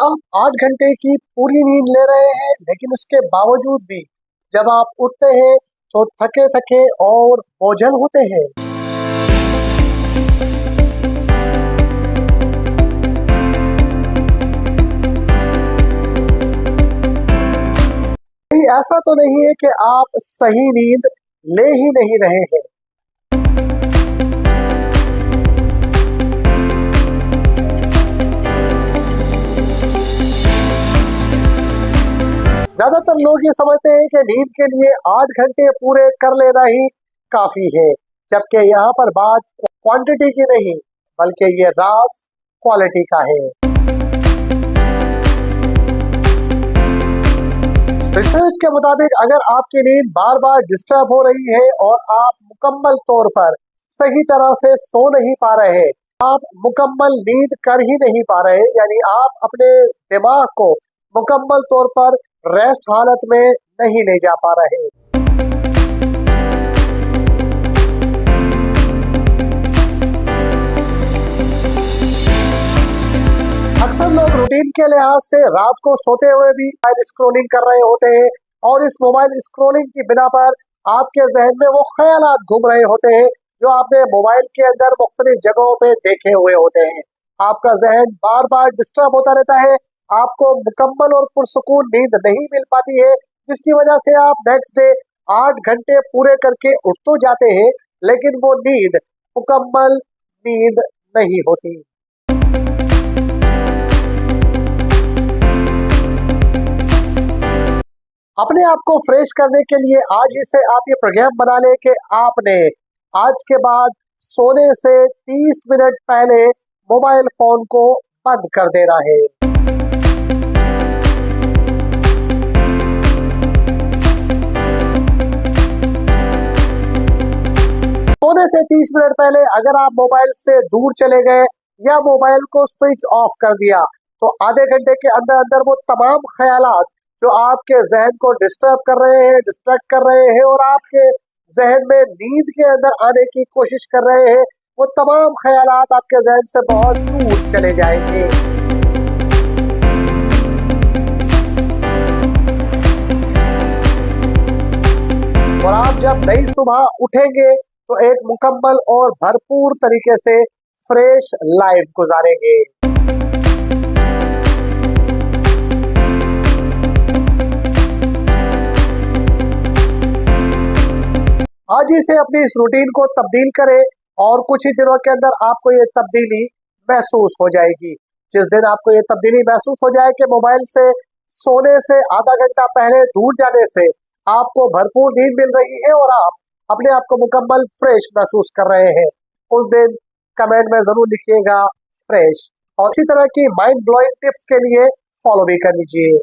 आप 8 घंटे की पूरी नींद ले रहे हैं, लेकिन उसके बावजूद भी जब आप उठते हैं तो थके थके और बोझल होते हैं। ऐसा तो नहीं है कि आप सही नींद ले ही नहीं रहे हैं। ज्यादातर लोग ये समझते हैं कि नींद के लिए 8 घंटे पूरे कर लेना ही काफी है, जबकि यहाँ पर बात क्वांटिटी की नहीं बल्कि ये राज क्वालिटी का है। रिसर्च के मुताबिक अगर आपकी नींद बार बार डिस्टर्ब हो रही है और आप मुकम्मल तौर पर सही तरह से सो नहीं पा रहे, आप मुकम्मल नींद कर ही नहीं पा रहे, यानी आप अपने दिमाग को मुकम्मल तौर पर रेस्ट हालत में नहीं ले जा पा रहे। अक्सर लोग रूटीन के लिहाज से रात को सोते हुए भी मोबाइल स्क्रॉलिंग कर रहे होते हैं और इस मोबाइल स्क्रॉलिंग की बिना पर आपके जहन में वो ख्यालात घूम रहे होते हैं जो आपने मोबाइल के अंदर मुख्तलिफ जगहों पे देखे हुए होते हैं। आपका जहन बार बार डिस्टर्ब होता रहता है, आपको मुकम्मल और पुरसुकून नींद नहीं मिल पाती है, जिसकी वजह से आप नेक्स्ट डे 8 घंटे पूरे करके उठ तो जाते हैं, लेकिन वो नींद मुकम्मल नींद नहीं होती। अपने आप को फ्रेश करने के लिए आज ही से आप ये प्रोग्राम बना लें कि आपने आज के बाद सोने से 30 मिनट पहले मोबाइल फोन को बंद कर देना है। सोने से 30 मिनट पहले अगर आप मोबाइल से दूर चले गए या मोबाइल को स्विच ऑफ कर दिया तो आधे घंटे के अंदर अंदर वो तमाम ख्यालात जो आपके जहन को डिस्टर्ब कर रहे हैं, डिस्ट्रैक्ट कर रहे हैं और आपके जहन में नींद के अंदर आने की कोशिश कर रहे हैं, वो तमाम ख्यालात आपके जहन से बहुत दूर चले जाएंगे। और आप जब नई सुबह उठेंगे तो एक मुकम्मल और भरपूर तरीके से फ्रेश लाइफ गुजारेंगे। आज ही से अपनी इस रूटीन को तब्दील करें और कुछ ही दिनों के अंदर आपको ये तब्दीली महसूस हो जाएगी। जिस दिन आपको ये तब्दीली महसूस हो जाए कि मोबाइल से सोने से आधा घंटा पहले दूर जाने से आपको भरपूर नींद मिल रही है और आप अपने आप को मुकम्मल फ्रेश महसूस कर रहे हैं, उस दिन कमेंट में जरूर लिखिएगा फ्रेश। और इसी तरह की माइंड ब्लोइंग टिप्स के लिए फॉलो भी कर लीजिए।